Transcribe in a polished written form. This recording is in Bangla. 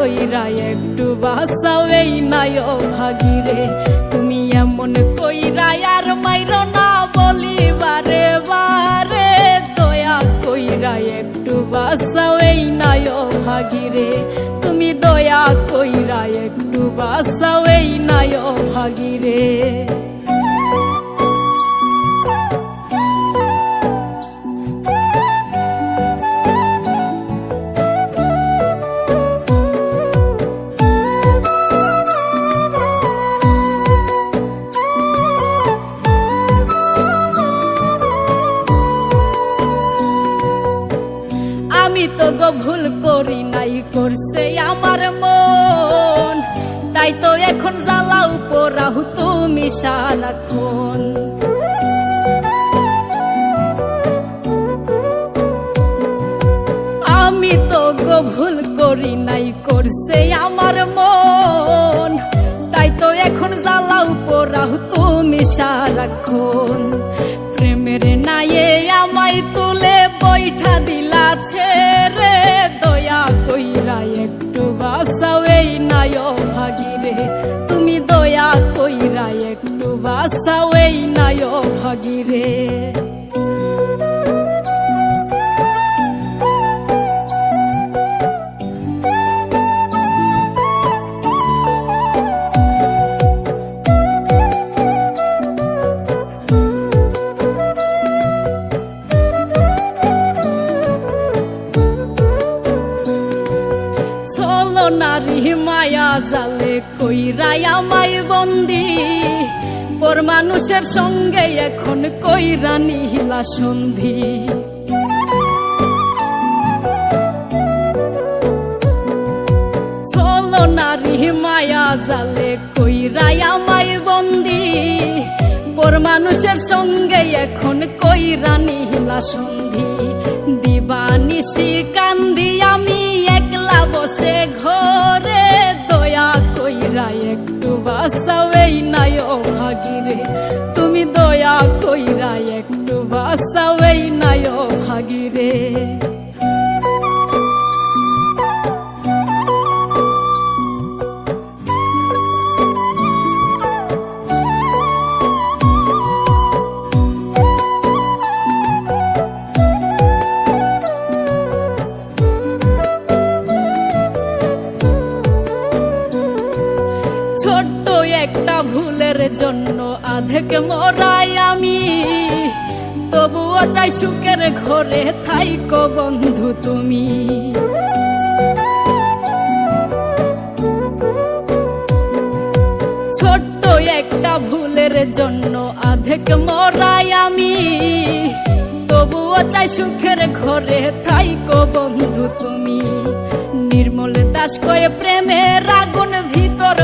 কইরা একটু বাঁচাও এই নাই ভাগিরে। তুমি এমন কইরা আর মাইরো না বলি বারে বারে, দয়া কইরা একটু বাঁচাও এই নাই ভাগিরে। তুমি দয়া কইরা একটু বাঁচাও এই নাই ভাগিরে। আমি তো গো ভুল করি নাই, করছে আমার মন, তাই তো এখন জ্বালাও পোড়াও তুমি সারাক্ষণ। আমি তো গো ভুল করি নাই, করছে আমার মন, তাই তো এখন জ্বালাও পোড়াও তুমি সারাক্ষণ। প্রেমের নায়ে আমায় তুলে বৈঠা দিলা ছেড়ে, দয়া কইরা একটু বাঁচাও এই নাই ভাগিরে। তুমি দয়া কইরা একটু বাঁচাও এই নাই ভাগিরে। চলো নারী মায়া জালে কইরাই আমায় বন্দি, পর মানুষের সঙ্গে এখন কইরা নিহিলা সন্ধি। চলো নারী মায়া জালে কইরাই আমায় বন্দি, পর মানুষের সঙ্গে এখন কইরা নিহিলা সন্ধি। দিবানিশি কান্দি আমি একলা বসে ঘরে, দয়া কইরা একটু বাঁচাও এই নাই ভাগিরে। তুমি দয়া কইরা একটু বাঁচাও এই নাই ভাগিরে। ছোট্ট একটা ভুলের জন্য আধেক মরাই আমি, তবুও চাই সুখের ঘরে থাইকো বন্ধু তুমি। ছোট্ট একটা ভুলের জন্য আধেক মরাই আমি, তবুও চাই সুখের ঘরে থাইকো বন্ধু তুমি। নির্মল দাস কয়ে প্রেমের আগুন ভিতর